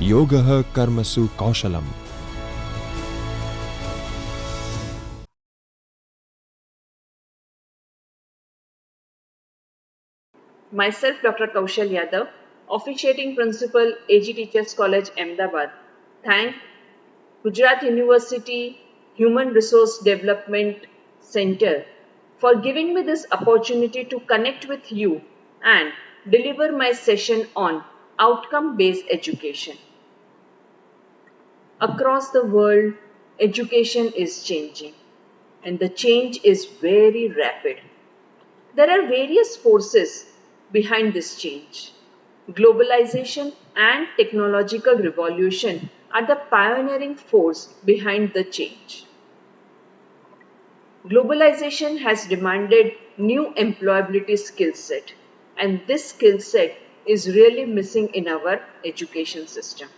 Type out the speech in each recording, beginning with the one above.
Yogah Karmasu Kaushalam. Myself, Dr. Kaushal Yadav, officiating principal, AG Teachers College, Ahmedabad. Thank Gujarat University Human Resource Development Center for giving me this opportunity to connect with you and deliver my session on outcome-based education. Across the world, education is changing and the change is very rapid. There are various forces behind this change. Globalization and technological revolution are the pioneering force behind the change. Globalization has demanded new employability skill set, and this skill set is really missing in our education system.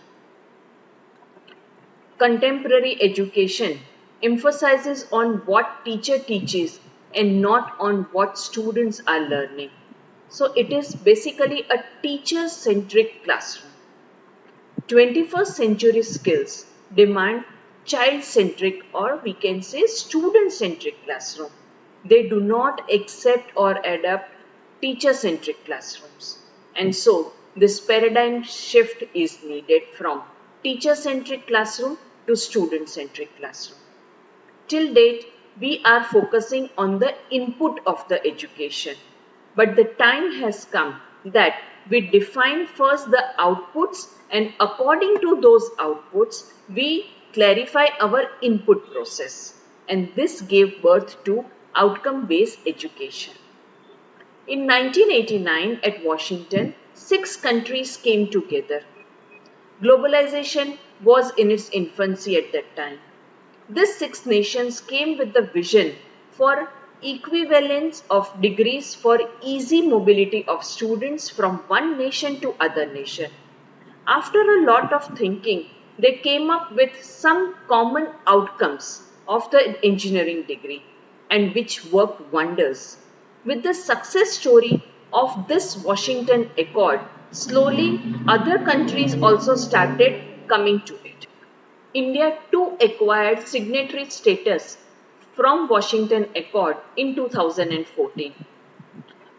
Contemporary education emphasizes on what teacher teaches and not on what students are learning. So it is basically a teacher-centric classroom. 21st century skills demand child-centric or we can say student-centric classroom. They do not accept or adapt teacher-centric classrooms. And so this paradigm shift is needed from teacher-centric classroom to student-centric classroom. Till date, we are focusing on the input of the education. But the time has come that we define first the outputs and according to those outputs, we clarify our input process. And this gave birth to outcome-based education. In 1989 at Washington, 6 countries came together. Globalization was in its infancy at that time. These 6 nations came with the vision for equivalence of degrees for easy mobility of students from one nation to other nation. After a lot of thinking, they came up with some common outcomes of the engineering degree and which worked wonders. With the success story of this Washington Accord, slowly other countries also started coming to it. India too acquired signatory status from Washington Accord in 2014.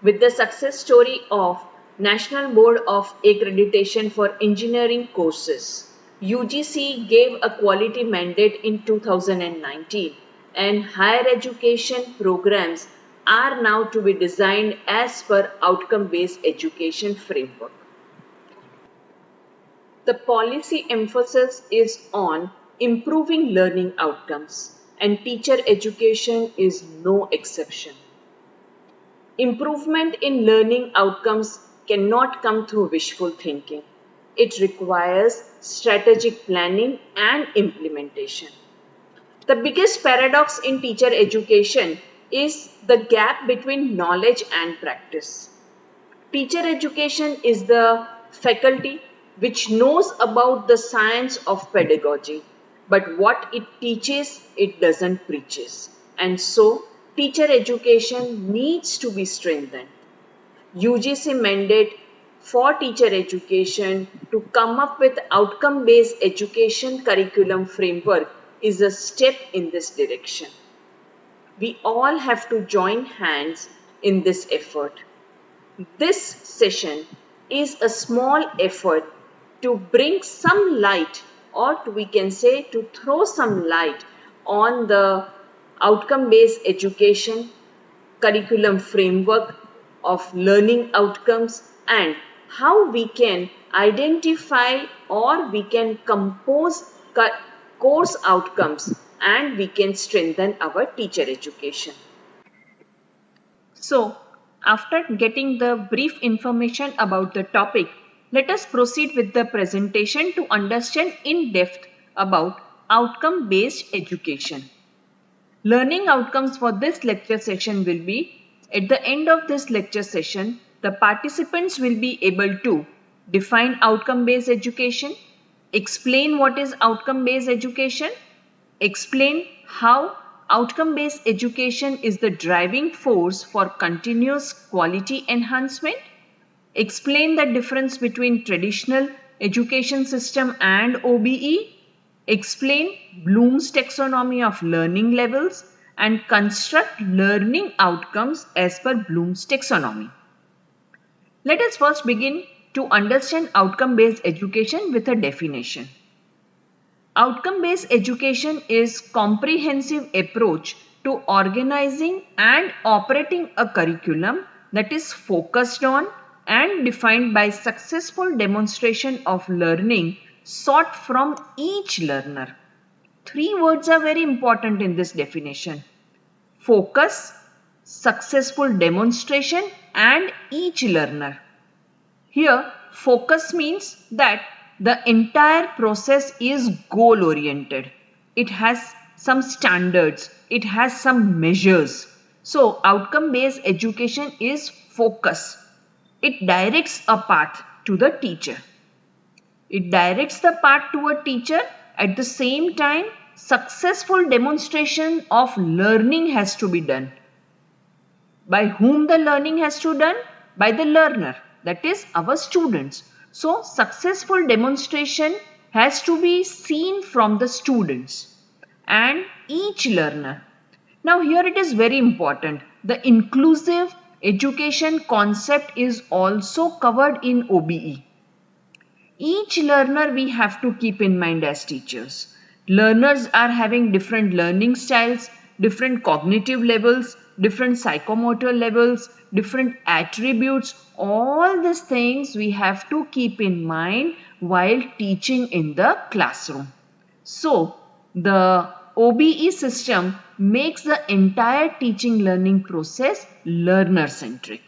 With the success story of National Board of Accreditation for Engineering Courses, UGC gave a quality mandate in 2019 and higher education programs are now to be designed as per outcome-based education framework. The policy emphasis is on improving learning outcomes, and teacher education is no exception. Improvement in learning outcomes cannot come through wishful thinking. It requires strategic planning and implementation. The biggest paradox in teacher education is the gap between knowledge and practice. Teacher education is the faculty which knows about the science of pedagogy, but what it teaches, it doesn't preaches. And so, teacher education needs to be strengthened. UGC mandate for teacher education to come up with outcome-based education curriculum framework is a step in this direction. We all have to join hands in this effort. This session is a small effort to bring some light or we can say to throw some light on the outcome-based education curriculum framework of learning outcomes and how we can identify or we can compose course outcomes and we can strengthen our teacher education. So, after getting the brief information about the topic, let us proceed with the presentation to understand in depth about outcome-based education. Learning outcomes for this lecture session will be, at the end of this lecture session, the participants will be able to define outcome-based education, explain what is outcome-based education, explain how outcome-based education is the driving force for continuous quality enhancement, explain the difference between traditional education system and OBE, explain Bloom's taxonomy of learning levels, and construct learning outcomes as per Bloom's taxonomy. Let us first begin to understand outcome-based education with a definition. Outcome-based education is comprehensive approach to organizing and operating a curriculum that is focused on and defined by successful demonstration of learning sought from each learner. Three words are very important in this definition: focus, successful demonstration, and each learner. Here, focus means that the entire process is goal oriented. It has some standards, it has some measures. So, outcome based education is focus. It directs a path to the teacher. It directs the path to a teacher. At the same time, successful demonstration of learning has to be done. By whom the learning has to be done? By the learner, that is our students. So, successful demonstration has to be seen from the students and each learner. Now, here it is very important. The inclusive education concept is also covered in OBE. Each learner we have to keep in mind as teachers. Learners are having different learning styles, different cognitive levels, different psychomotor levels, different attributes. All these things we have to keep in mind while teaching in the classroom. So, the OBE system makes the entire teaching learning process learner-centric.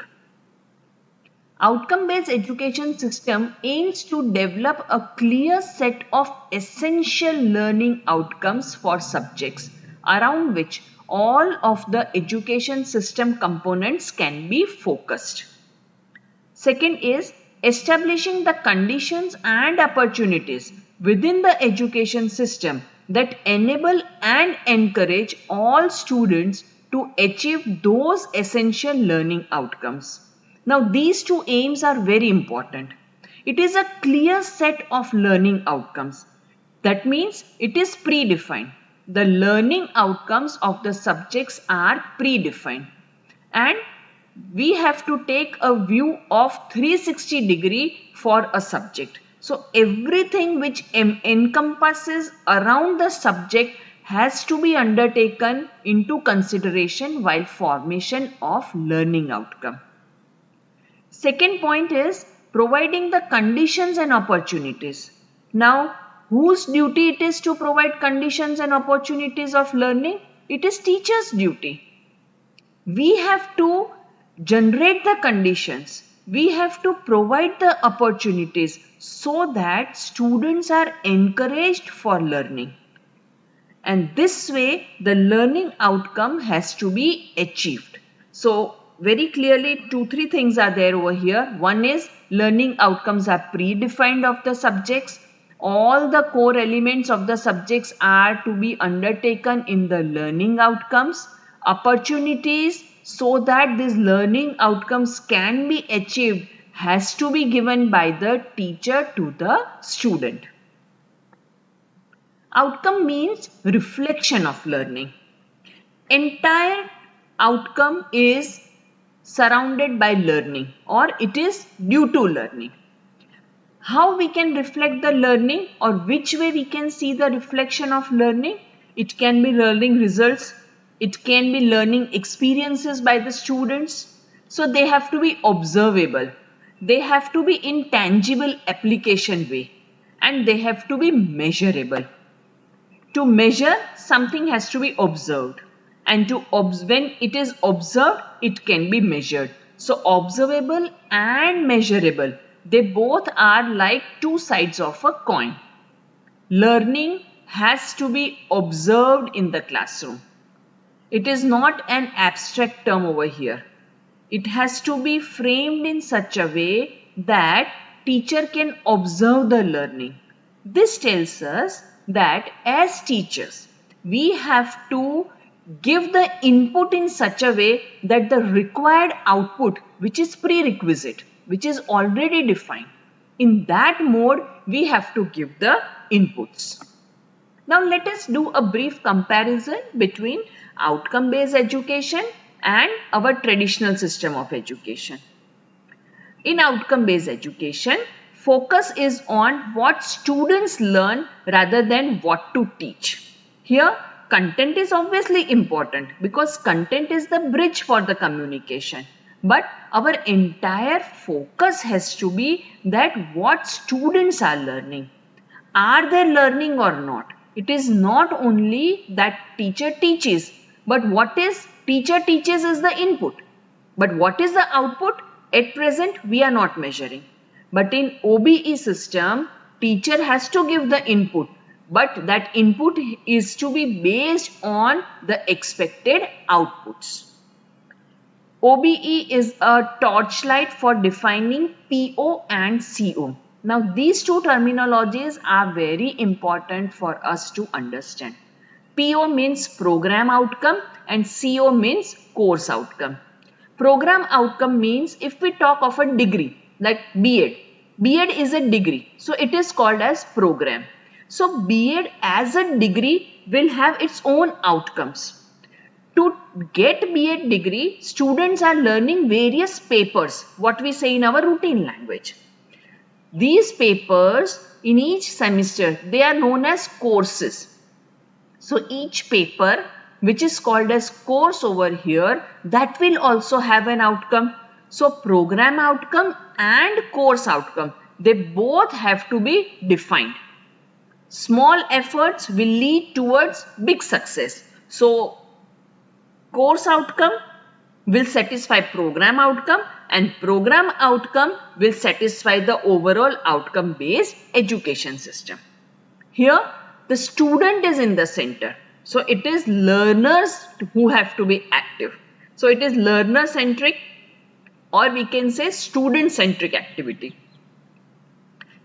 Outcome-based education system aims to develop a clear set of essential learning outcomes for subjects around which all of the education system components can be focused. Second is establishing the conditions and opportunities within the education system that enable and encourage all students to achieve those essential learning outcomes. Now, these two aims are very important. It is a clear set of learning outcomes. That means it is predefined. The learning outcomes of the subjects are predefined. And we have to take a view of 360-degree for a subject. So, everything which encompasses around the subject has to be undertaken into consideration while formation of learning outcome. Second point is providing the conditions and opportunities. Now, whose duty it is to provide conditions and opportunities of learning? It is teacher's duty. We have to generate the conditions. We have to provide the opportunities so that students are encouraged for learning. And this way, the learning outcome has to be achieved. So, very clearly, 2-3 things are there over here. One is learning outcomes are predefined of the subjects. All the core elements of the subjects are to be undertaken in the learning outcomes. Opportunities so that these learning outcomes can be achieved has to be given by the teacher to the student. Outcome means reflection of learning. Entire outcome is surrounded by learning, or it is due to learning. How we can reflect the learning, or which way we can see the reflection of learning? It can be learning results, it can be learning experiences by the students. So they have to be observable, they have to be in tangible application way, and they have to be measurable. To measure, something has to be observed, and when it is observed, it can be measured. So observable and measurable, they both are like two sides of a coin. Learning has to be observed in the classroom. It is not an abstract term over here. It has to be framed in such a way that teacher can observe the learning. This tells us that as teachers, we have to give the input in such a way that the required output, which is prerequisite, which is already defined, in that mode we have to give the inputs. Now let us do a brief comparison between outcome-based education and our traditional system of education. In outcome-based education, focus is on what students learn rather than what to teach. Here, content is obviously important because content is the bridge for the communication. But our entire focus has to be that what students are learning. Are they learning or not? It is not only that teacher teaches, but what is teacher teaches is the input. But what is the output? At present, we are not measuring. But in OBE system, teacher has to give the input. But that input is to be based on the expected outputs. OBE is a torchlight for defining PO and CO. Now, these two terminologies are very important for us to understand. PO means program outcome and CO means course outcome. Program outcome means if we talk of a degree like B.Ed. B.Ed is a degree, so it is called as program. So B.Ed as a degree will have its own outcomes. To get B.Ed degree, students are learning various papers, what we say in our routine language. These papers in each semester, they are known as courses. So each paper which is called as course over here, that will also have an outcome. So program outcome and course outcome, they both have to be defined. Small efforts will lead towards big success. So course outcome will satisfy program outcome and program outcome will satisfy the overall outcome based education system. Here the student is in the center. So it is learners who have to be active. So it is learner centric or we can say student centric activity.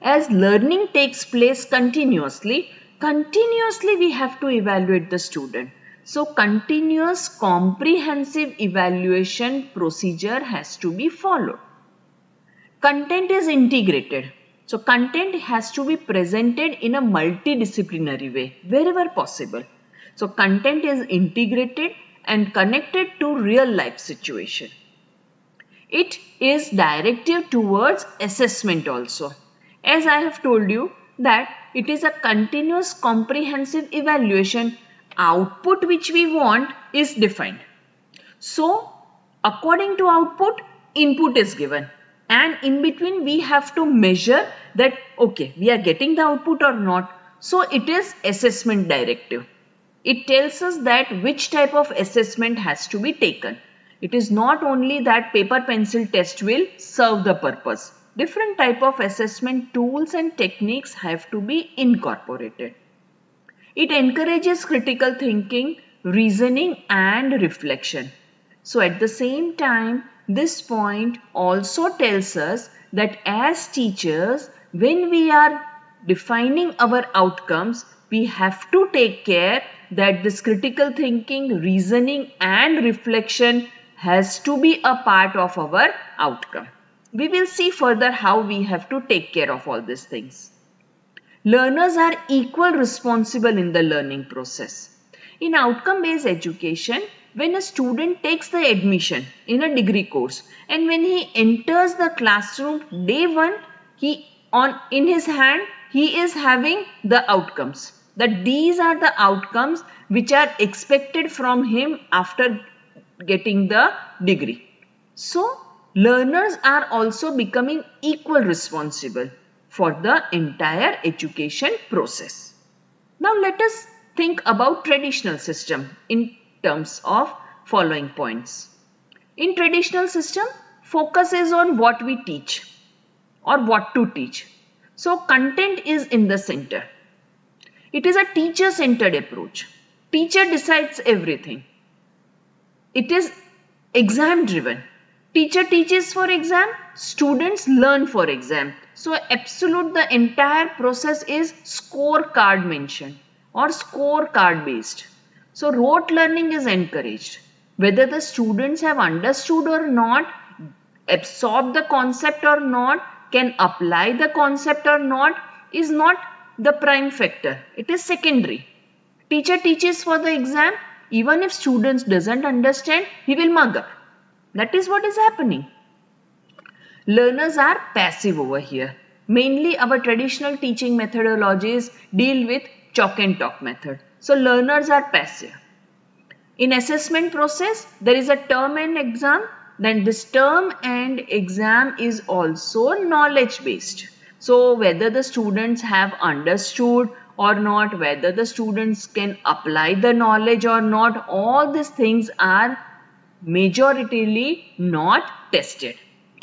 As learning takes place continuously we have to evaluate the student. So continuous comprehensive evaluation procedure has to be followed. Content is integrated. So content has to be presented in a multidisciplinary way wherever possible. So content is integrated and connected to real life situation. It is directive towards assessment also. As I have told you that it is a continuous comprehensive evaluation. Output which we want is defined. So according to output, input is given. And in between we have to measure that okay, we are getting the output or not. So it is assessment directive. It tells us that which type of assessment has to be taken. It is not only that paper pencil test will serve the purpose. Different type of assessment tools and techniques have to be incorporated. It encourages critical thinking, reasoning and reflection. So at the same time, this point also tells us that as teachers, when we are defining our outcomes, we have to take care that this critical thinking, reasoning and reflection has to be a part of our outcome. We will see further how we have to take care of all these things. Learners are equal responsible in the learning process. In outcome-based education, when a student takes the admission in a degree course and when he enters the classroom day one, in his hand he is having the outcomes. That these are the outcomes which are expected from him after getting the degree. So, learners are also becoming equal responsible for the entire education process. Now let us think about traditional system in terms of following points. In traditional system, focus is on what we teach or what to teach. So content is in the center. It is a teacher-centered approach. Teacher decides everything. It is exam-driven. Teacher teaches for exam, students learn for exam. So the entire process is scorecard mentioned or scorecard based. So rote learning is encouraged. Whether the students have understood or not, absorb the concept or not, can apply the concept or not, is not the prime factor. It is secondary. Teacher teaches for the exam. Even if students doesn't understand, he will mug up. That is what is happening. Learners are passive over here. Mainly our traditional teaching methodologies deal with chalk and talk method. So learners are passive. In assessment process, there is a term and exam. Then this term and exam is also knowledge based. So whether the students have understood or not, whether the students can apply the knowledge or not, all these things are majoritarily not tested.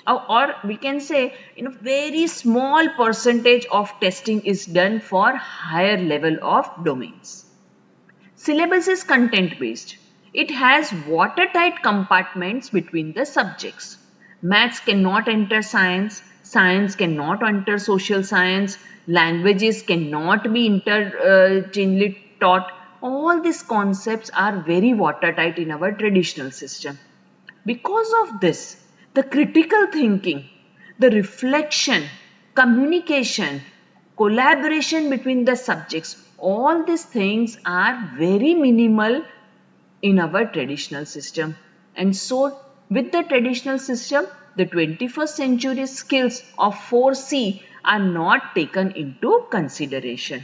Or we can say very small percentage of testing is done for higher level of domains. Syllabus is content based. It has watertight compartments between the subjects. Maths cannot enter science, science cannot enter social science, languages cannot be interchangeably taught. All these concepts are very watertight in our traditional system. Because of this, the critical thinking, the reflection, communication, collaboration between the subjects, all these things are very minimal in our traditional system. And so, with the traditional system, the 21st century skills of 4C are not taken into consideration.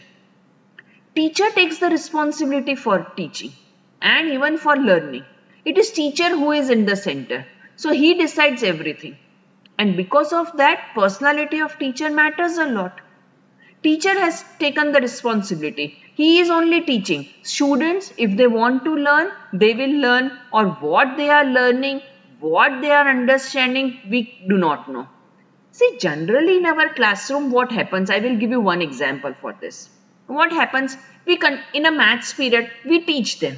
Teacher takes the responsibility for teaching and even for learning. It is teacher who is in the center. So he decides everything. And because of that, personality of teacher matters a lot. Teacher has taken the responsibility. He is only teaching. Students, if they want to learn, they will learn, or what they are learning, what they are understanding, we do not know. See, generally in our classroom, what happens? I will give you one example for this. What happens? In a maths period, we teach them.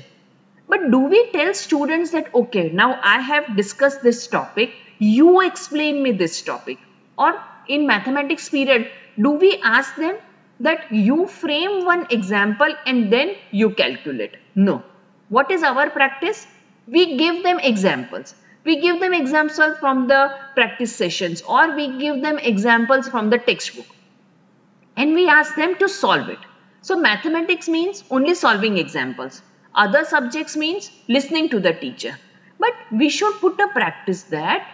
But do we tell students that, okay, now I have discussed this topic, you explain me this topic? Or in mathematics period, do we ask them that you frame one example and then you calculate? No. What is our practice? We give them examples. We give them examples from the practice sessions, or we give them examples from the textbook. And we ask them to solve it. So mathematics means only solving examples. Other subjects means listening to the teacher. But we should put a practice that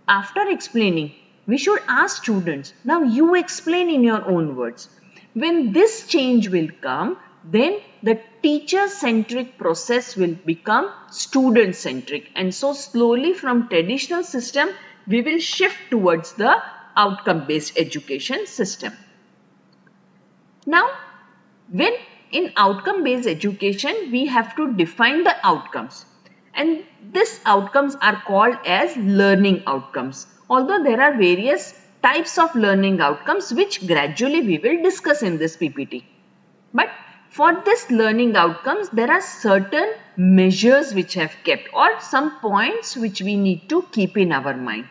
after explaining, we should ask students, now you explain in your own words. When this change will come, then the teacher-centric process will become student-centric. And so slowly from traditional system, we will shift towards the outcome-based education system. Now, when in outcome-based education, we have to define the outcomes. And these outcomes are called as learning outcomes. Although there are various types of learning outcomes which gradually we will discuss in this PPT. But for this learning outcomes, there are certain measures which have kept, or some points which we need to keep in our mind.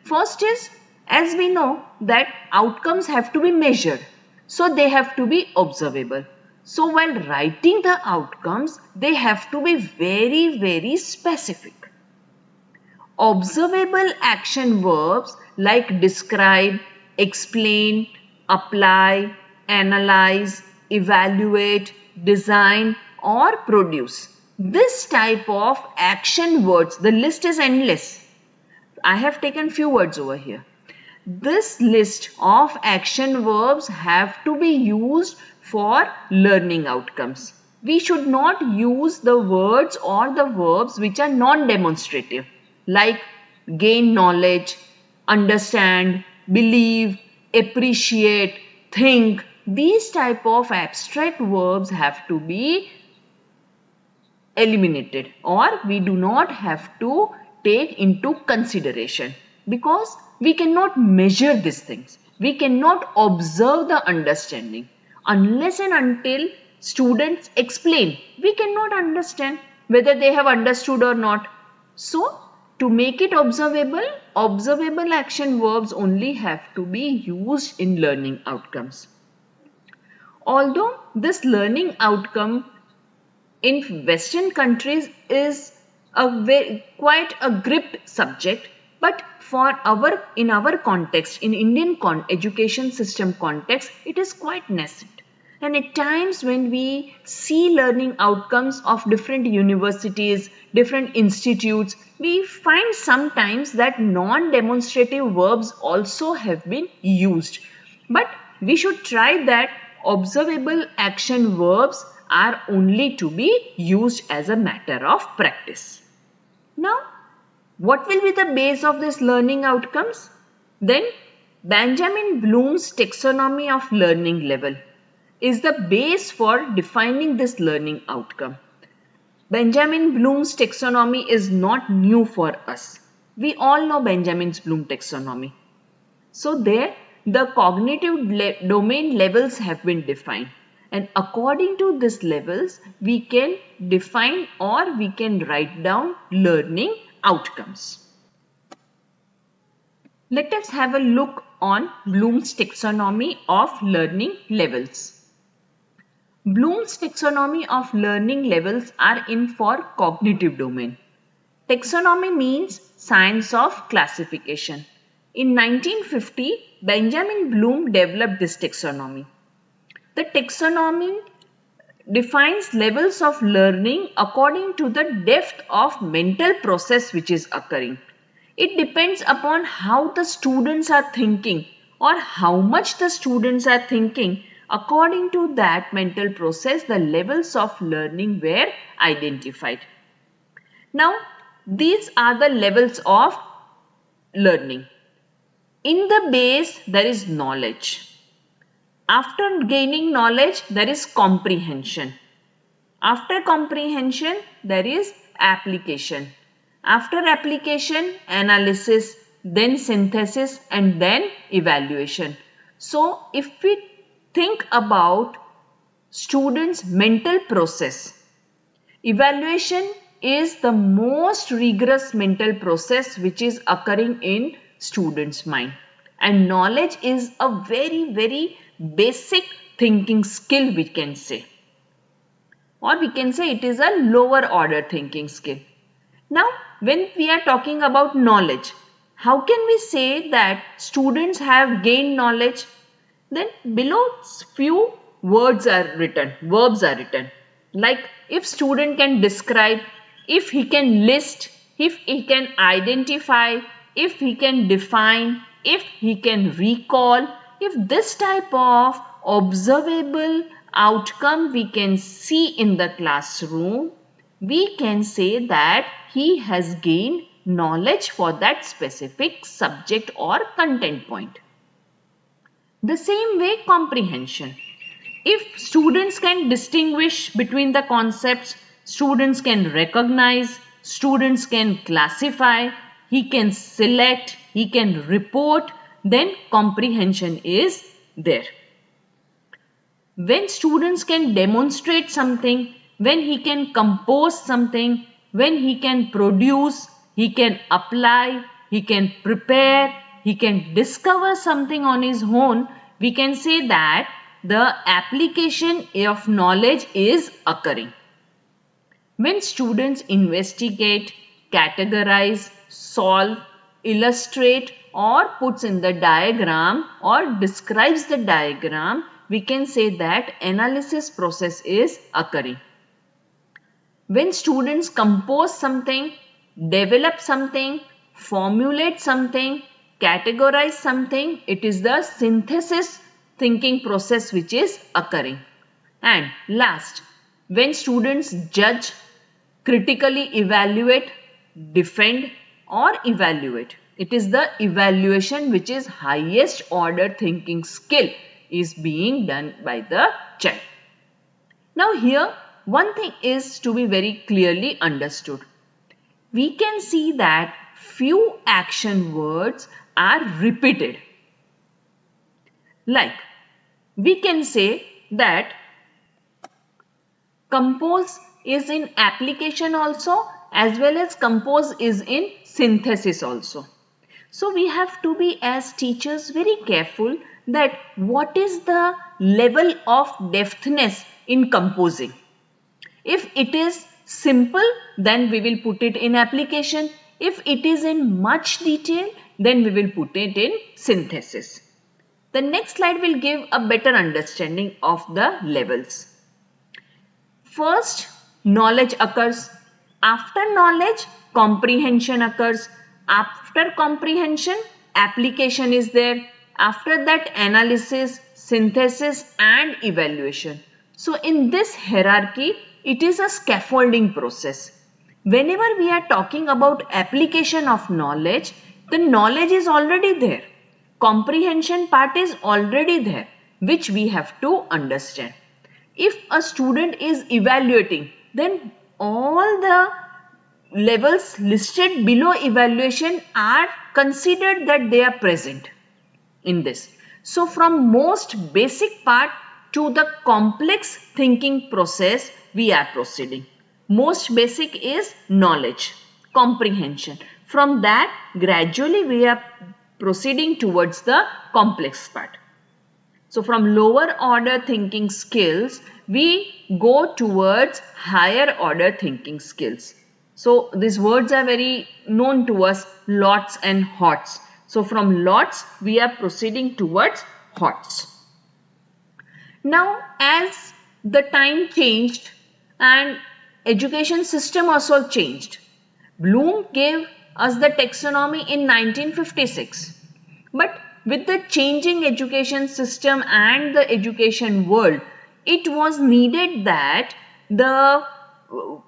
First is, as we know that outcomes have to be measured. So they have to be observable. So while writing the outcomes, they have to be very, very specific. Observable action verbs like describe, explain, apply, analyze, evaluate, design or produce. This type of action words, the list is endless. I have taken few words over here. This list of action verbs have to be used for learning outcomes. We should not use the words or the verbs which are non-demonstrative, like gain knowledge, understand, believe, appreciate, think. These type of abstract verbs have to be eliminated, or we do not have to take into consideration, because we cannot measure these things. We cannot observe the understanding. Unless and until students explain, we cannot understand whether they have understood or not. So, to make it observable, observable action verbs only have to be used in learning outcomes. Although this learning outcome in Western countries is quite a gripped subject, But in our context, in Indian education system context, it is quite nascent. And at times when we see learning outcomes of different universities, different institutes, we find sometimes that non-demonstrative verbs also have been used. But we should try that observable action verbs are only to be used as a matter of practice. Now, what will be the base of this learning outcomes? Then, Benjamin Bloom's taxonomy of learning level is the base for defining this learning outcome. Benjamin Bloom's taxonomy is not new for us. We all know Benjamin Bloom taxonomy. So there, the cognitive domain levels have been defined. And according to these levels, we can define or we can write down learning outcomes. Let us have a look on Bloom's taxonomy of learning levels. Bloom's taxonomy of learning levels are in for cognitive domain. Taxonomy means science of classification. In 1950, Benjamin Bloom developed this taxonomy. The taxonomy defines levels of learning according to the depth of mental process which is occurring. It depends upon how the students are thinking or how much the students are thinking. According to that mental process, the levels of learning were identified. Now, these are the levels of learning. In the base, there is knowledge. After gaining knowledge, there is comprehension. After comprehension, there is application. After application, analysis, then synthesis, and then evaluation. So, if we think about students' mental process, evaluation is the most rigorous mental process which is occurring in students' mind. And knowledge is a very, very basic thinking skill we can say. Or we can say it is a lower order thinking skill. Now, when we are talking about knowledge, how can we say that students have gained knowledge? Then below few verbs are written. Like if student can describe, if he can list, if he can identify, if he can define, if he can recall, if this type of observable outcome we can see in the classroom, we can say that he has gained knowledge for that specific subject or content point. The same way comprehension. If students can distinguish between the concepts, students can recognize, students can classify, he can select, he can report, then comprehension is there. When students can demonstrate something, when he can compose something, when he can produce, he can apply, he can prepare, he can discover something on his own, we can say that the application of knowledge is occurring. When students investigate, categorize, solve, illustrate or puts in the diagram or describes the diagram, we can say that analysis process is occurring. When students compose something, develop something, formulate something, categorize something, it is the synthesis thinking process which is occurring. And last, when students judge, critically evaluate, defend or evaluate, it is the evaluation which is highest order thinking skill is being done by the child. Now here one thing is to be very clearly understood. We can see that few action words are repeated. Like we can say that compose is in application also as well as compose is in synthesis also. So we have to be as teachers very careful that what is the level of depthness in composing. If it is simple, then we will put it in application. If it is in much detail, then we will put it in synthesis. The next slide will give a better understanding of the levels. First, knowledge occurs. After knowledge, comprehension occurs. After comprehension, application is there. After that, analysis, synthesis and evaluation. So in this hierarchy, it is a scaffolding process. Whenever we are talking about application of knowledge, the knowledge is already there. Comprehension part is already there, which we have to understand. If a student is evaluating, then all the levels listed below evaluation are considered that they are present in this. So from most basic part to the complex thinking process, we are proceeding. Most basic is knowledge, comprehension. From that, gradually we are proceeding towards the complex part. So from lower order thinking skills, we go towards higher order thinking skills. So these words are very known to us, lots and hots. So from lots, we are proceeding towards hots. Now, as the time changed and education system also changed, Bloom gave us the taxonomy in 1956. But with the changing education system and the education world, it was needed that the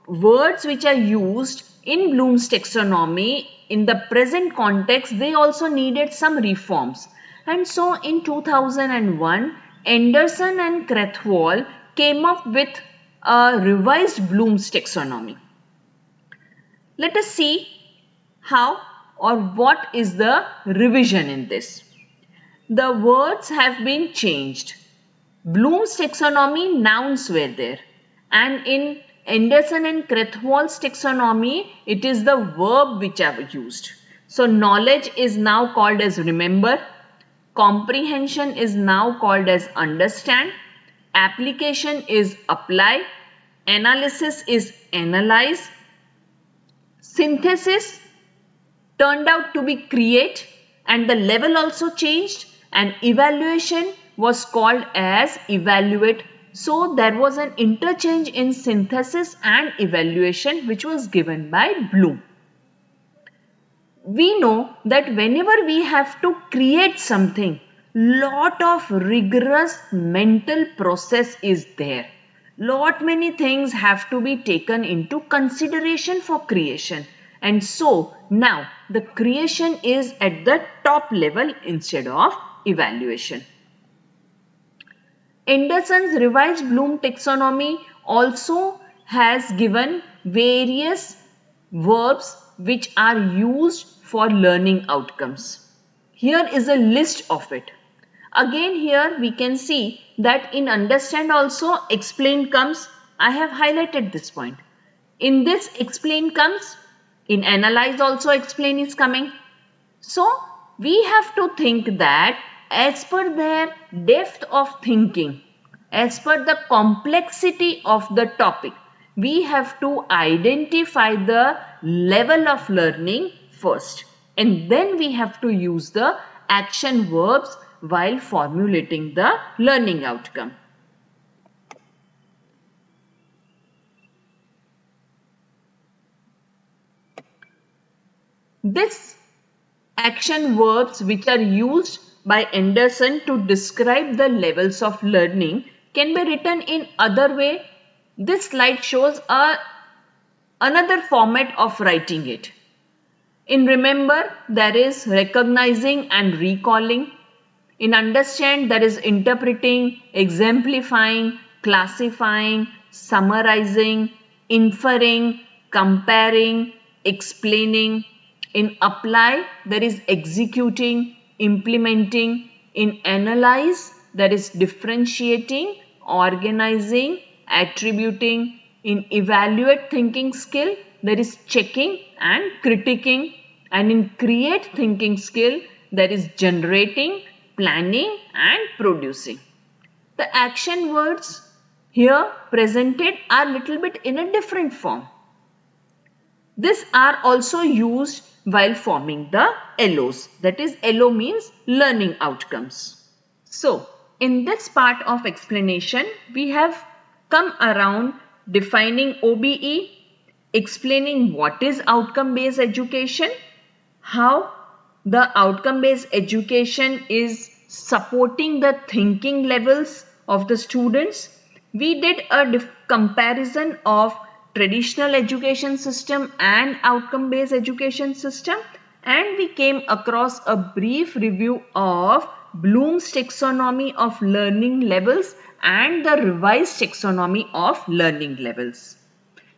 words which are used in Bloom's taxonomy in the present context, they also needed some reforms. And so in 2001, Anderson and Krathwohl came up with a revised Bloom's taxonomy. Let us see how or what is the revision in this. The words have been changed. Bloom's taxonomy, nouns were there, and in Anderson and Krathwohl's taxonomy, it is the verb which are used. So knowledge is now called as remember, comprehension is now called as understand, application is apply, analysis is analyze, synthesis turned out to be create, and the level also changed, and evaluation was called as evaluate. So there was an interchange in synthesis and evaluation which was given by Bloom. We know that whenever we have to create something, lot of rigorous mental process is there. Lot many things have to be taken into consideration for creation. And so now the creation is at the top level instead of evaluation. Anderson's revised Bloom taxonomy also has given various verbs which are used for learning outcomes. Here is a list of it. Again here we can see that in understand also explain comes. I have highlighted this point. In this explain comes. In analyze also explain is coming. So we have to think that as per their depth of thinking, as per the complexity of the topic, we have to identify the level of learning first, and then we have to use the action verbs while formulating the learning outcome. This action verbs which are used by Anderson to describe the levels of learning can be written in other way. This slide shows another format of writing it. In remember, there is recognizing and recalling. In understand, there is interpreting, exemplifying, classifying, summarizing, inferring, comparing, explaining. In apply, there is executing, implementing. In analyze, there is differentiating, organizing, attributing. In evaluate thinking skill, there is checking and critiquing. And in create thinking skill, there is generating, planning and producing. The action words here presented are little bit in a different form. These are also used while forming the LOs. That is, LO means learning outcomes. So, in this part of explanation, we have come around defining OBE, explaining what is outcome-based education, how the outcome-based education is supporting the thinking levels of the students. We did a comparison of traditional education system and outcome-based education system, and we came across a brief review of Bloom's taxonomy of learning levels and the revised taxonomy of learning levels.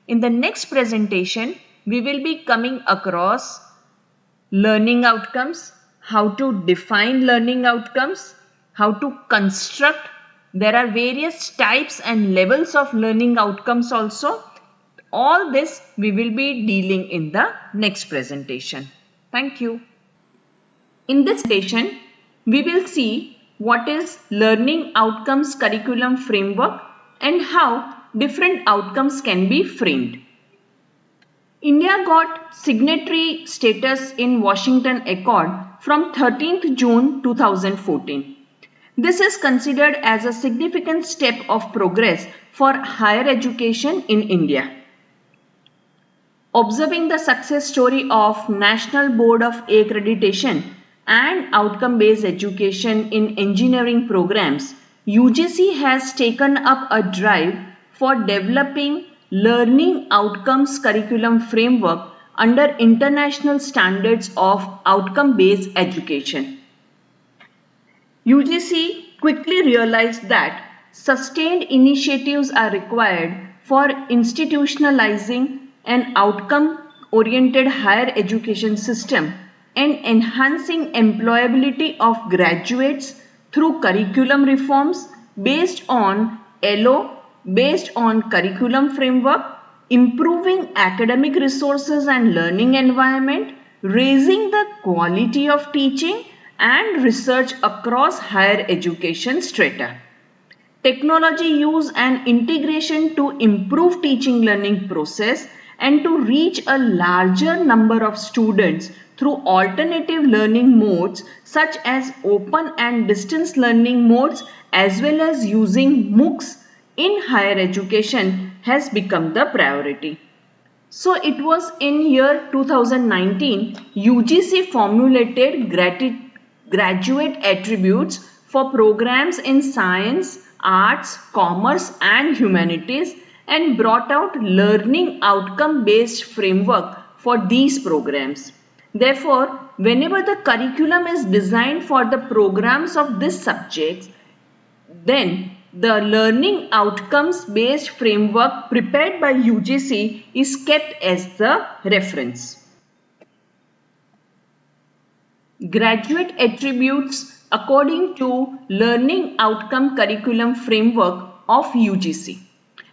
In the next presentation, we will be coming across learning outcomes, how to define learning outcomes, how to construct. There are various types and levels of learning outcomes also. All this we will be dealing in the next presentation. Thank you. In this presentation, we will see what is learning outcomes curriculum framework and how different outcomes can be framed. India got signatory status in Washington Accord from 13th June 2014. This is considered as a significant step of progress for higher education in India. Observing the success story of National Board of Accreditation and outcome-based education in engineering programs, UGC has taken up a drive for developing learning outcomes curriculum framework under international standards of outcome-based education. UGC quickly realized that sustained initiatives are required for institutionalizing an outcome-oriented higher education system and enhancing employability of graduates through curriculum reforms based on LO, based on curriculum framework, improving academic resources and learning environment, raising the quality of teaching and research across higher education strata. Technology use and integration to improve teaching learning process and to reach a larger number of students through alternative learning modes such as open and distance learning modes as well as using MOOCs in higher education has become the priority. So it was in year 2019 UGC formulated graduate attributes for programs in science, arts, commerce and humanities and brought out learning outcome based framework for these programs. Therefore, whenever the curriculum is designed for the programs of these subjects, then the learning outcomes based framework prepared by UGC is kept as the reference. Graduate attributes according to learning outcome curriculum framework of UGC.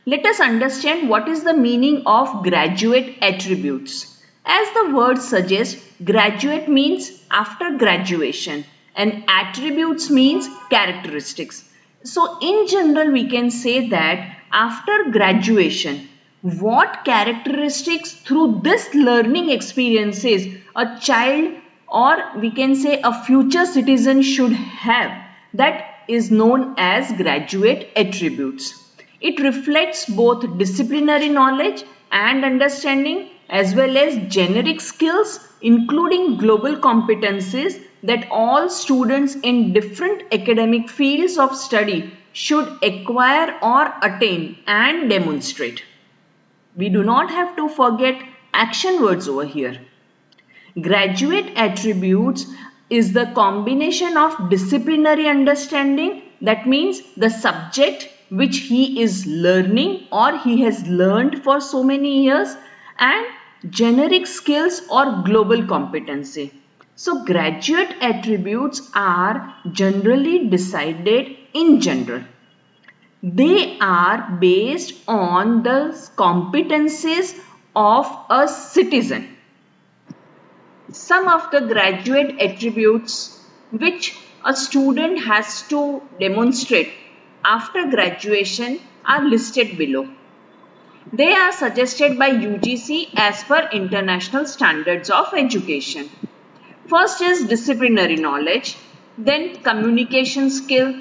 Let us understand what is the meaning of graduate attributes. As the word suggests, graduate means after graduation and attributes means characteristics. So in general we can say that after graduation, what characteristics through this learning experiences a child or we can say a future citizen should have, that is known as graduate attributes. It reflects both disciplinary knowledge and understanding as well as generic skills including global competencies that all students in different academic fields of study should acquire or attain and demonstrate. We do not have to forget action words over here. Graduate attributes is the combination of disciplinary understanding, that means the subject which he is learning or he has learned for so many years, and generic skills or global competency. So graduate attributes are generally decided in general. They are based on the competencies of a citizen. Some of the graduate attributes which a student has to demonstrate after graduation are listed below. They are suggested by UGC as per international standards of education. First is disciplinary knowledge, then communication skill,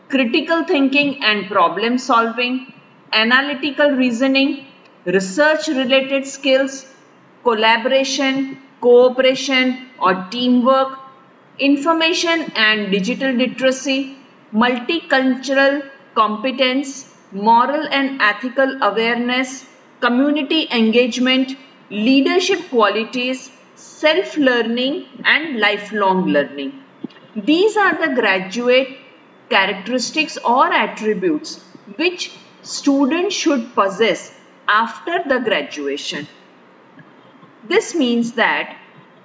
critical thinking and problem solving, analytical reasoning, research related skills, collaboration, cooperation or teamwork, information and digital literacy, multicultural competence, moral and ethical awareness, community engagement, leadership qualities, self-learning and lifelong learning. These are the graduate characteristics or attributes which students should possess after the graduation. This means that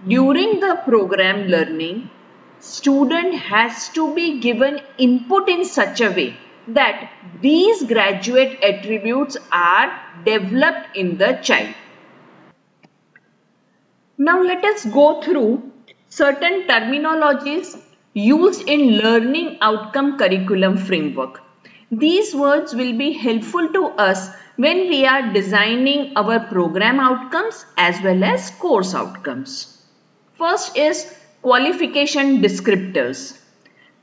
during the program learning, student has to be given input in such a way that these graduate attributes are developed in the child. Now let us go through certain terminologies used in learning outcome curriculum framework. These words will be helpful to us when we are designing our program outcomes as well as course outcomes. First is qualification descriptors.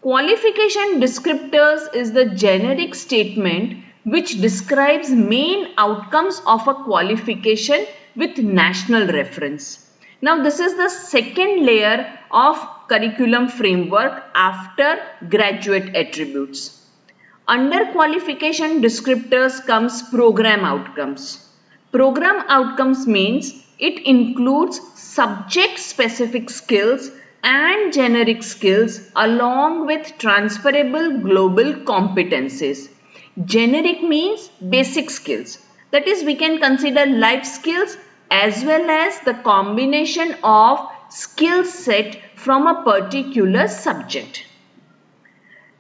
Qualification descriptors is the generic statement which describes main outcomes of a qualification with national reference. Now this is the second layer of curriculum framework after graduate attributes. Under qualification descriptors comes program outcomes. Program outcomes means it includes subject specific skills and generic skills along with transferable global competencies. Generic means basic skills. That is, we can consider life skills as well as the combination of skill set from a particular subject.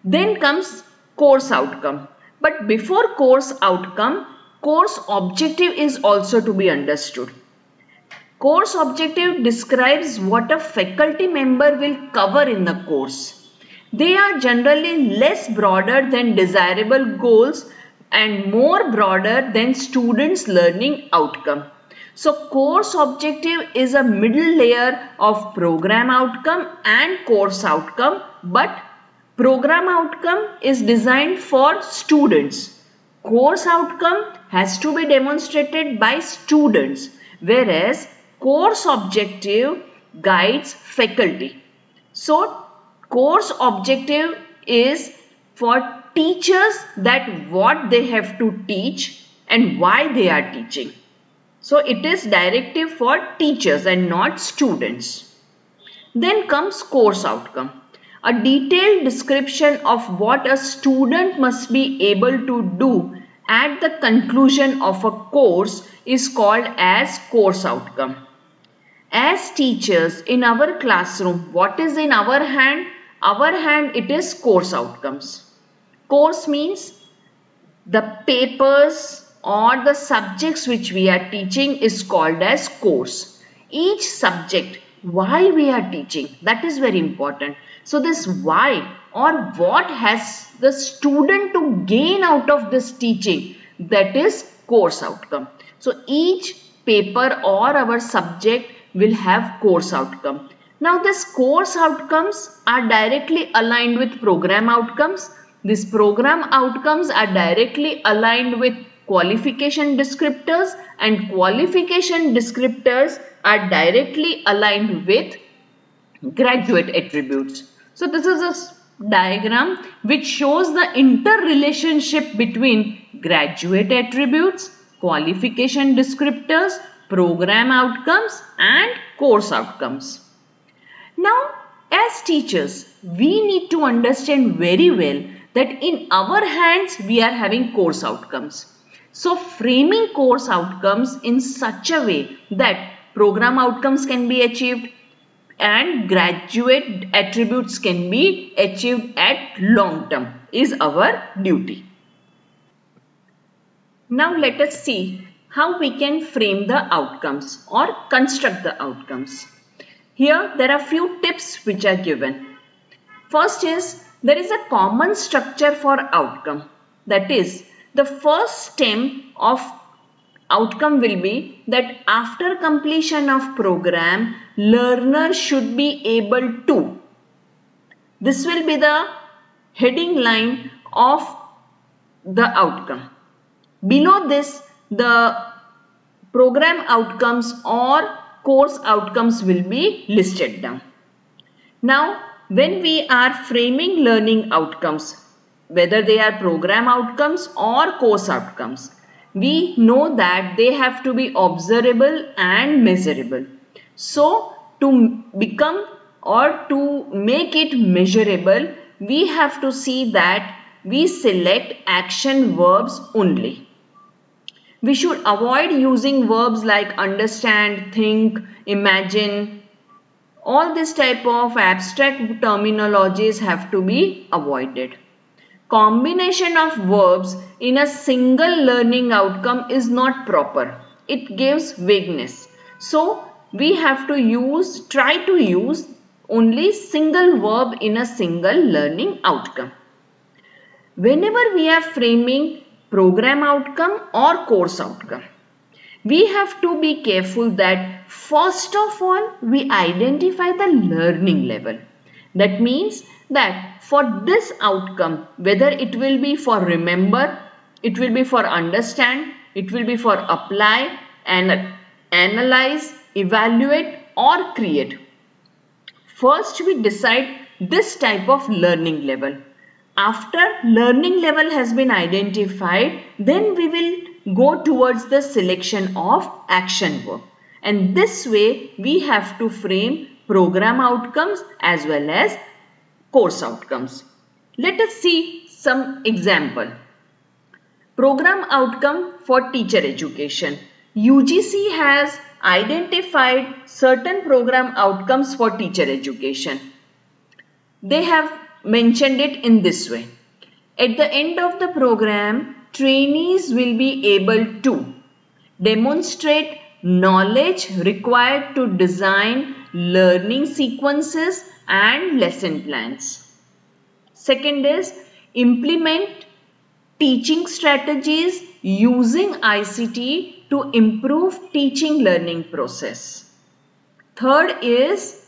Then comes course outcome. But before course outcome, course objective is also to be understood. Course objective describes what a faculty member will cover in the course. They are generally less broader than desirable goals and more broader than students' learning outcome. So course objective is a middle layer of program outcome and course outcome, but program outcome is designed for students. Course outcome has to be demonstrated by students, whereas course objective guides faculty. So course objective is for teachers, that what they have to teach and why they are teaching. So it is directive for teachers and not students. Then comes course outcome. A detailed description of what a student must be able to do at the conclusion of a course is called as course outcome. As teachers in our classroom, what is in our hand? Our hand, it is course outcomes. Course means the papers or the subjects which we are teaching is called as course. Each subject, why we are teaching, that is very important. So this why or what has the student to gain out of this teaching, that is course outcome. So each paper or our subject will have course outcome. Now this course outcomes are directly aligned with program outcomes. These program outcomes are directly aligned with qualification descriptors, and qualification descriptors are directly aligned with graduate attributes. So this is a diagram which shows the interrelationship between graduate attributes, qualification descriptors, program outcomes and course outcomes. Now, as teachers, we need to understand very well that in our hands we are having course outcomes. So framing course outcomes in such a way that program outcomes can be achieved and graduate attributes can be achieved at long term is our duty. Now let us see how we can frame the outcomes or construct the outcomes. Here there are few tips which are given. First is, there is a common structure for outcome. That is, the first stem of outcome will be that after completion of program, learner should be able to. This will be the heading line of the outcome. Below this, the program outcomes or course outcomes will be listed down. Now, when we are framing learning outcomes, whether they are program outcomes or course outcomes, we know that they have to be observable and measurable. So, to become or to make it measurable, we have to see that we select action verbs only. We should avoid using verbs like understand, think, imagine. All this type of abstract terminologies have to be avoided. Combination of verbs in a single learning outcome is not proper. It gives vagueness. So, we have to try to use only single verb in a single learning outcome. Whenever we are framing program outcome or course outcome, we have to be careful that first of all we identify the learning level. That means that for this outcome, whether it will be for remember, it will be for understand, it will be for apply and analyze, evaluate or create. First we decide this type of learning level. After learning level has been identified, then we will go towards the selection of action verb. And this way we have to frame program outcomes as well as course outcomes. Let us see some example. Program outcome for teacher education. UGC has identified certain program outcomes for teacher education. They have mentioned it in this way. At the end of the program, trainees will be able to demonstrate knowledge required to design learning sequences and lesson plans. Second is implement teaching strategies using ICT to improve teaching learning process. Third is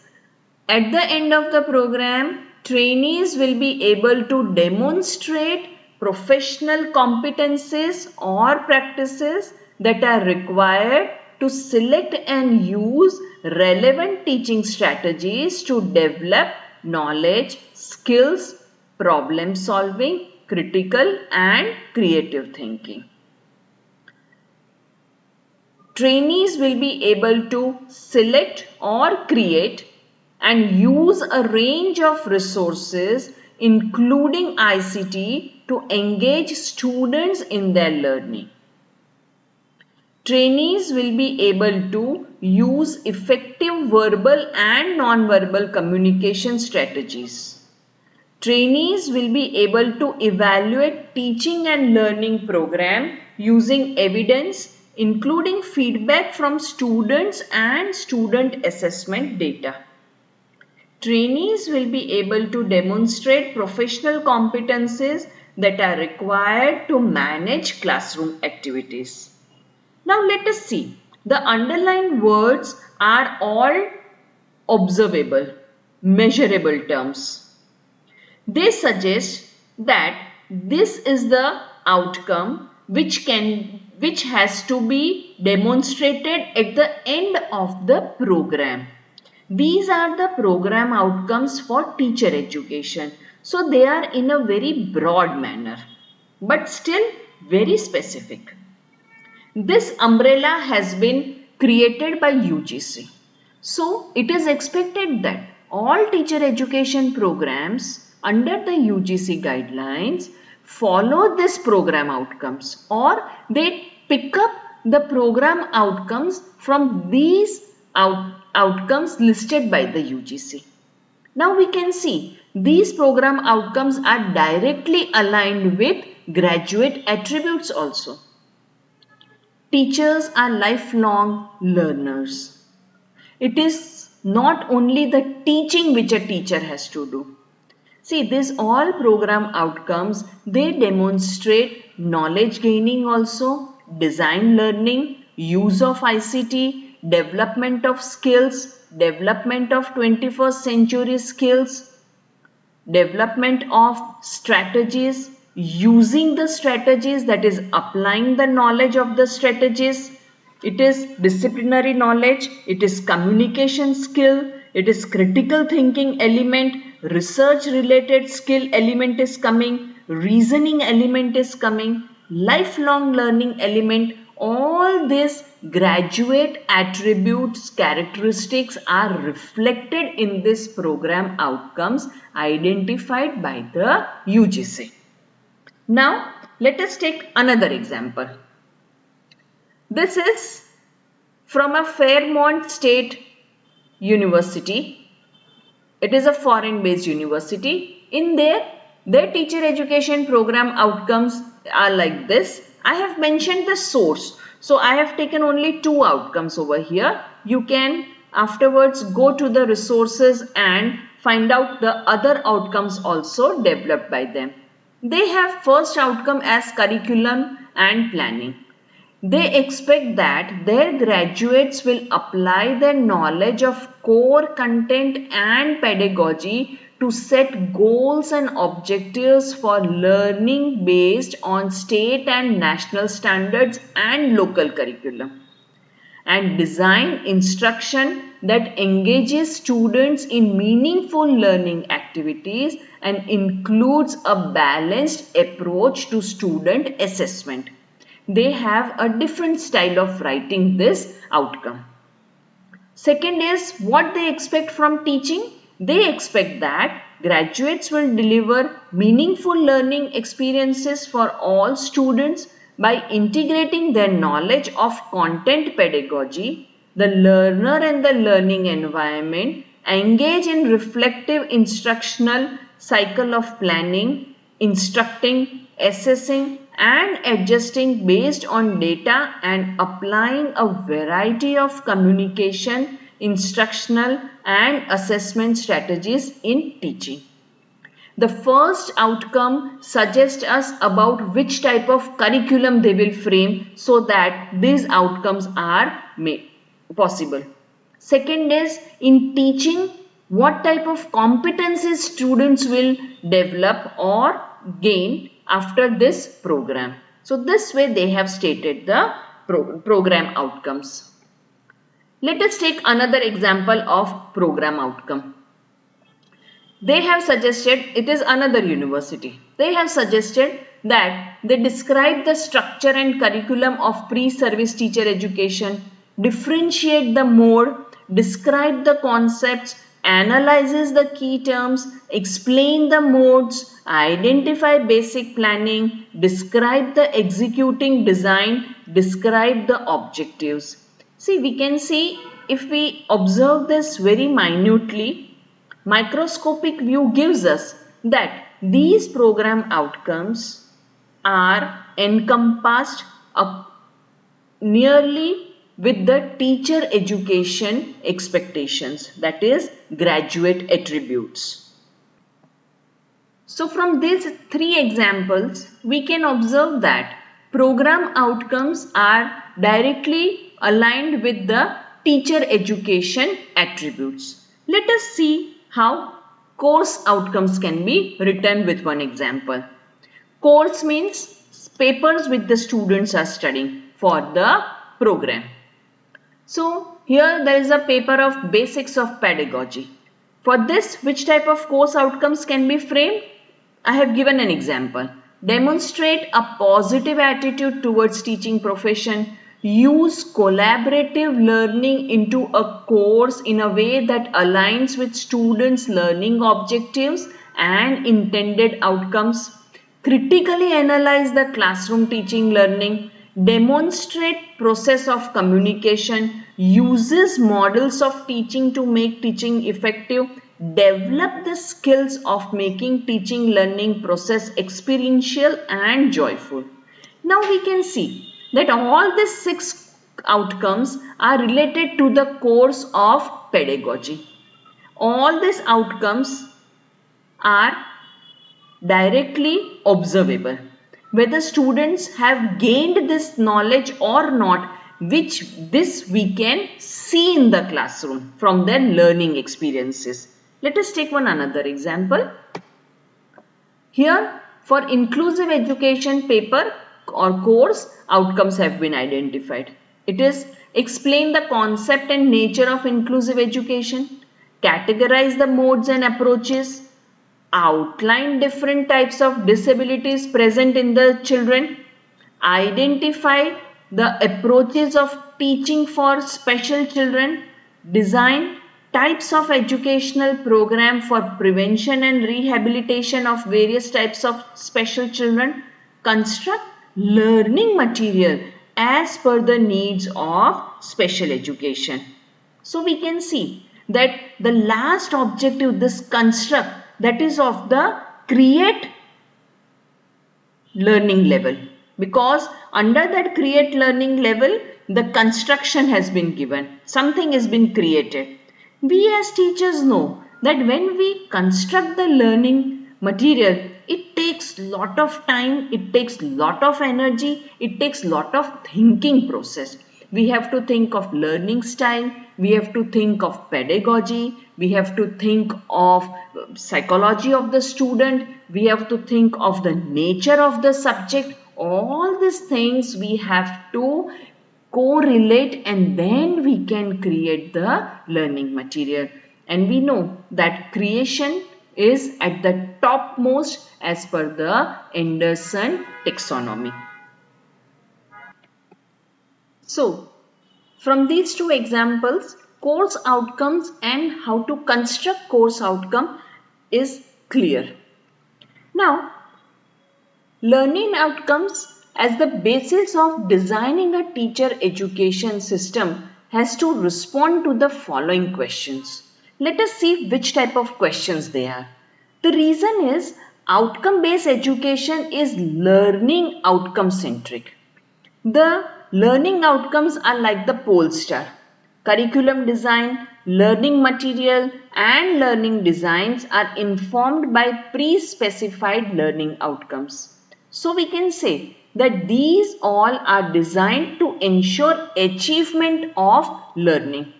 at the end of the program, trainees will be able to demonstrate professional competencies or practices that are required to select and use relevant teaching strategies to develop knowledge, skills, problem solving, critical and creative thinking. Trainees will be able to select or create and use a range of resources including ICT to engage students in their learning. Trainees will be able to use effective verbal and non-verbal communication strategies. Trainees will be able to evaluate teaching and learning program using evidence including feedback from students and student assessment data. Trainees will be able to demonstrate professional competencies that are required to manage classroom activities. Now let us see. The underlined words are all observable, measurable terms. They suggest that this is the outcome which has to be demonstrated at the end of the program. These are the program outcomes for teacher education. So they are in a very broad manner, but still very specific. This umbrella has been created by UGC. So it is expected that all teacher education programs under the UGC guidelines follow this program outcomes or they pick up the program outcomes from these outcomes listed by the UGC. Now we can see these program outcomes are directly aligned with graduate attributes also. Teachers are lifelong learners. It is not only the teaching which a teacher has to do. See, these all program outcomes, they demonstrate knowledge gaining also, design learning, use of ICT, development of skills, development of 21st century skills, development of strategies, using the strategies, that is applying the knowledge of the strategies. It is disciplinary knowledge, it is communication skill, it is critical thinking element, research related skill element is coming, reasoning element is coming, lifelong learning element. All these graduate attributes, characteristics are reflected in this program outcomes identified by the UGC. Now, let us take another example. This is from a Fairmont State University. It is a foreign-based university. In there, their teacher education program outcomes are like this. I have mentioned the source. So, I have taken only 2 outcomes over here. You can afterwards go to the resources and find out the other outcomes also developed by them. They have first outcome as curriculum and planning. They expect that their graduates will apply their knowledge of core content and pedagogy to set goals and objectives for learning based on state and national standards and local curriculum, and design instruction that engages students in meaningful learning activities and includes a balanced approach to student assessment. They have a different style of writing this outcome. Second is what they expect from teaching. They expect that graduates will deliver meaningful learning experiences for all students by integrating their knowledge of content pedagogy, the learner and the learning environment, engage in reflective instructional cycle of planning, instructing, assessing and adjusting based on data, and applying a variety of communication, instructional and assessment strategies in teaching. The first outcome suggests us about which type of curriculum they will frame so that these outcomes are made possible. Second is in teaching, what type of competencies students will develop or gain after this program. So this way they have stated the program outcomes. Let us take another example of program outcome. They have suggested, it is another university. They have suggested that they describe the structure and curriculum of pre-service teacher education, differentiate the mode, describe the concepts, analyzes the key terms, explain the modes, identify basic planning, describe the executing design, describe the objectives. See, we can see if we observe this very minutely, microscopic view gives us that these program outcomes are encompassed nearly with the teacher education expectations, that is graduate attributes. So from these 3 examples, we can observe that program outcomes are directly aligned with the teacher education attributes. Let us see how course outcomes can be written with one example. Course means papers which the students are studying for the program. So here there is a paper of basics of pedagogy. For this, which type of course outcomes can be framed? I have given an example. Demonstrate a positive attitude towards teaching profession. Use collaborative learning into a course in a way that aligns with students' learning objectives and intended outcomes. Critically analyze the classroom teaching learning. Demonstrate process of communication. Uses models of teaching to make teaching effective. Develop the skills of making teaching learning process experiential and joyful. Now we can see that all these 6 outcomes are related to the course of pedagogy. All these outcomes are directly observable. whether students have gained this knowledge or not, which this we can see in the classroom from their learning experiences. Let us take one another example. Here, for inclusive education paper or course, outcomes have been identified. It is explain the concept and nature of inclusive education, categorize the modes and approaches, outline different types of disabilities present in the children, identify the approaches of teaching for special children, design types of educational program for prevention and rehabilitation of various types of special children, construct learning material as per the needs of special education. So we can see that the last objective, this construct, that is of the create learning level, because under that create learning level the construction has been given, something has been created. We as teachers know that when we construct the learning material, it takes lot of time, it takes lot of energy, it takes lot of thinking process. We have to think of learning style, we have to think of pedagogy, we have to think of psychology of the student, we have to think of the nature of the subject. All these things we have to correlate, and then we can create the learning material. And we know that creation is at the topmost as per the Anderson taxonomy. So, from these two examples, course outcomes and how to construct course outcome is clear. Now, learning outcomes as the basis of designing a teacher education system has to respond to the following questions. Let us see which type of questions they are. The reason is outcome-based education is learning outcome centric. The learning outcomes are like the pole star. Curriculum design, learning material and learning designs are informed by pre-specified learning outcomes. So we can say that these all are designed to ensure achievement of learning.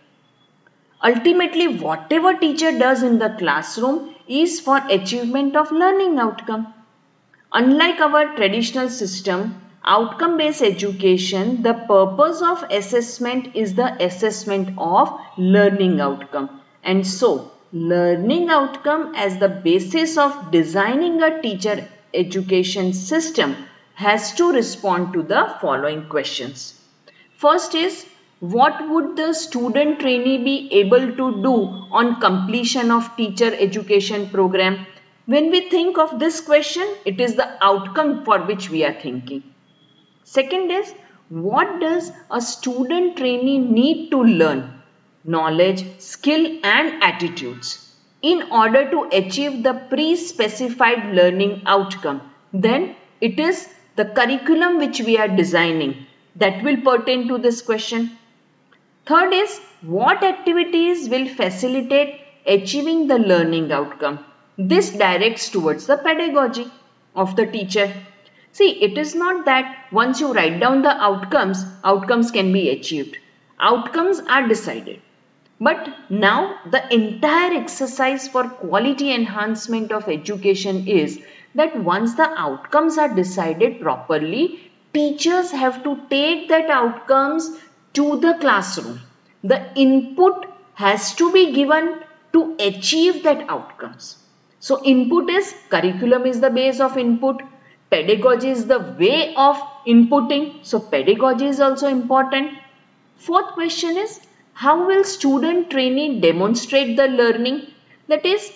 Ultimately, whatever teacher does in the classroom is for achievement of learning outcome. Unlike our traditional system, outcome-based education, the purpose of assessment is the assessment of learning outcome. And so, learning outcome as the basis of designing a teacher education system has to respond to the following questions. First is, what would the student trainee be able to do on completion of teacher education program? When we think of this question, it is the outcome for which we are thinking. Second is, what does a student trainee need to learn? Knowledge, skill and attitudes in order to achieve the pre-specified learning outcome. Then it is the curriculum which we are designing that will pertain to this question. Third is, what activities will facilitate achieving the learning outcome? This directs towards the pedagogy of the teacher. See, it is not that once you write down the outcomes, outcomes can be achieved. Outcomes are decided. But now the entire exercise for quality enhancement of education is that once the outcomes are decided properly, teachers have to take that outcomes to the classroom. The input has to be given to achieve that outcomes. So input is, curriculum is the base of input, pedagogy is the way of inputting, so pedagogy is also important. Fourth question is, how will student trainee demonstrate the learning? That is,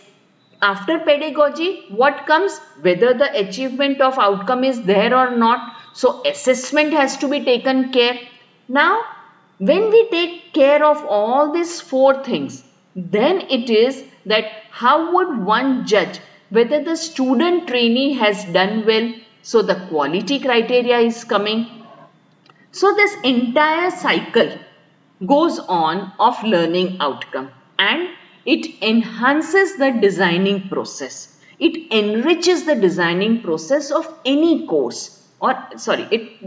after pedagogy, what comes? Whether the achievement of outcome is there or not. So assessment has to be taken care. Now, when we take care of all these four things, then it is that how would one judge whether the student trainee has done well? So the quality criteria is coming. So this entire cycle goes on of learning outcome, and it enhances the designing process. It enriches the designing process of any course. or sorry, it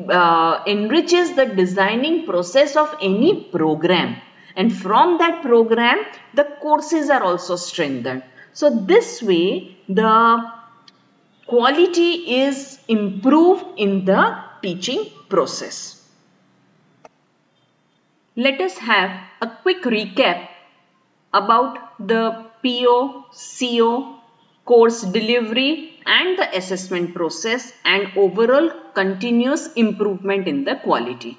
enriches the designing process of any program, and from that program the courses are also strengthened. So this way the quality is improved in the teaching process. Let us have a quick recap about the PO, CO, course delivery and the assessment process and overall continuous improvement in the quality.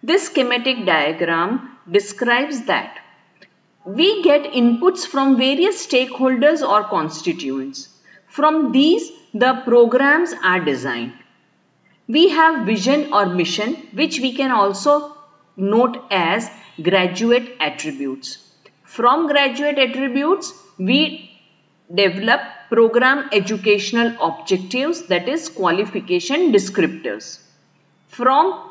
This schematic diagram describes that we get inputs from various stakeholders or constituents. From these, the programs are designed. We have vision or mission, which we can also note as graduate attributes. From graduate attributes, we develop program educational objectives, that is qualification descriptors. From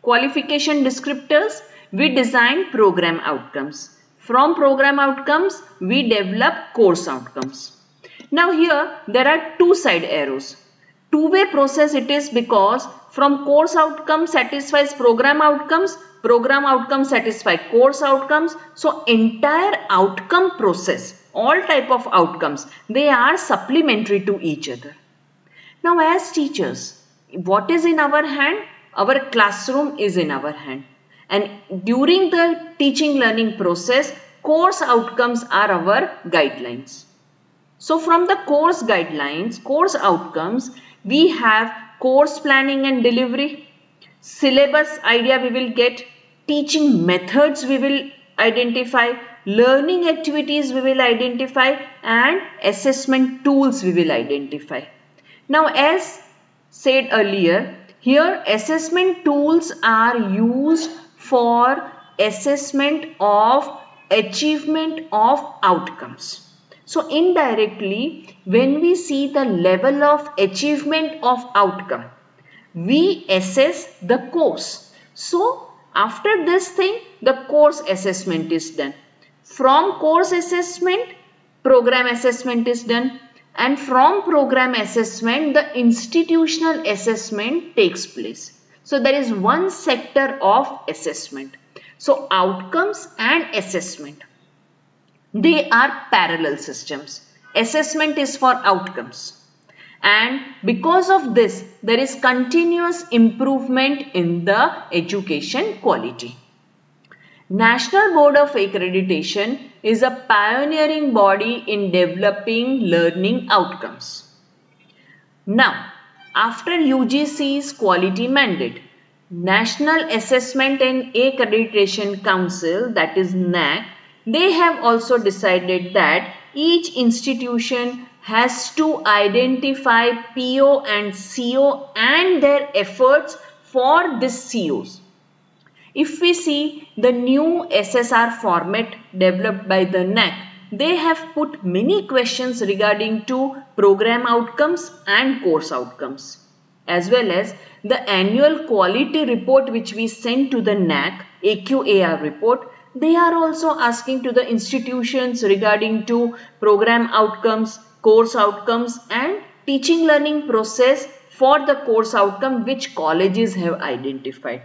qualification descriptors, we design program outcomes. From program outcomes, we develop course outcomes. Now here there are two side arrows. Two-way process it is, because from course outcome satisfies program outcomes satisfy course outcomes. So entire outcome process, all type of outcomes, they are supplementary to each other. Now as teachers, what is in our hand? Our classroom is in our hand. And during the teaching learning process, course outcomes are our guidelines. So from the course guidelines, course outcomes, we have course planning and delivery, syllabus idea we will get, teaching methods we will identify, learning activities we will identify, and assessment tools we will identify. Now as said earlier, here assessment tools are used for assessment of achievement of outcomes. So indirectly, when we see the level of achievement of outcome, we assess the course. So after this thing, the course assessment is done. From course assessment, program assessment is done. And from program assessment, the institutional assessment takes place. So there is one sector of assessment. So outcomes and assessment, they are parallel systems. Assessment is for outcomes. And because of this, there is continuous improvement in the education quality. National Board of Accreditation is a pioneering body in developing learning outcomes. Now, after UGC's quality mandate, National Assessment and Accreditation Council, that is NAAC, they have also decided that each institution has to identify PO and CO and their efforts for these COs. If we see the new SSR format developed by the NAAC, they have put many questions regarding to program outcomes and course outcomes, as well as the annual quality report which we send to the NAAC, AQAR report. They are also asking to the institutions regarding to program outcomes, course outcomes and teaching learning process for the course outcome which colleges have identified.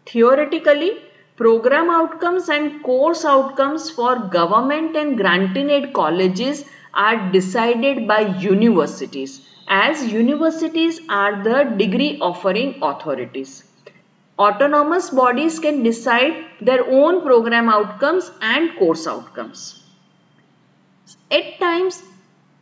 Theoretically, program outcomes and course outcomes for government and grant-in-aid colleges are decided by universities, as universities are the degree offering authorities. Autonomous bodies can decide their own program outcomes and course outcomes. At times,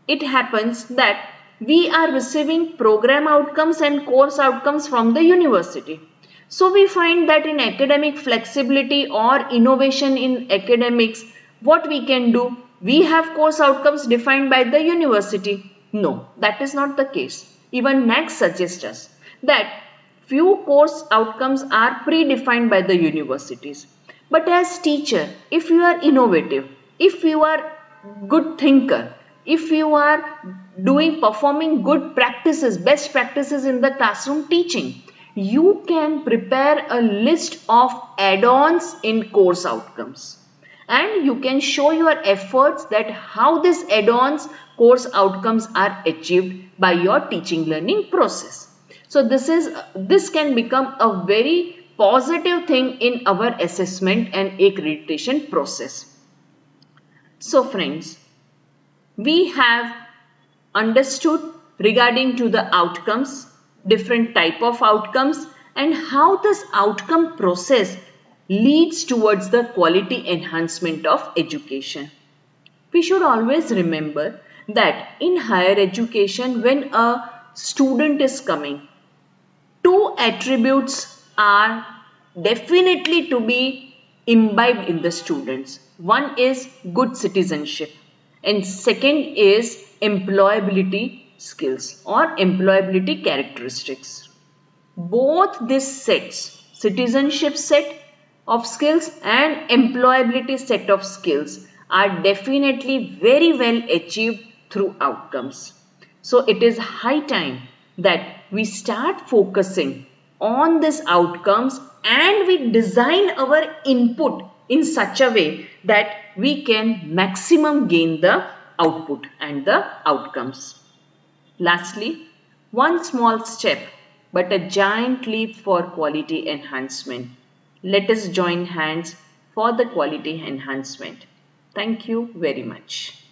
it happens that we are receiving program outcomes and course outcomes from the university. So we find that in academic flexibility or innovation in academics, what we can do? We have course outcomes defined by the university. No, that is not the case. Even NAAC suggests us that few course outcomes are predefined by the universities. But as teacher, if you are innovative, if you are good thinker, if you are performing good practices, best practices in the classroom teaching, you can prepare a list of add-ons in course outcomes. And you can show your efforts that how these add-ons course outcomes are achieved by your teaching learning process. So this can become a very positive thing in our assessment and accreditation process. So friends, we have understood regarding to the outcomes, different type of outcomes, and how this outcome process leads towards the quality enhancement of education. We should always remember that in higher education, when a student is coming, two attributes are definitely to be imbibed in the students. One is good citizenship and second is employability skills or employability characteristics. Both these sets, citizenship set of skills and employability set of skills, are definitely very well achieved through outcomes. So it is high time that we start focusing on these outcomes and we design our input in such a way that we can maximum gain the output and the outcomes. Lastly, one small step but a giant leap for quality enhancement. Let us join hands for the quality enhancement. Thank you very much.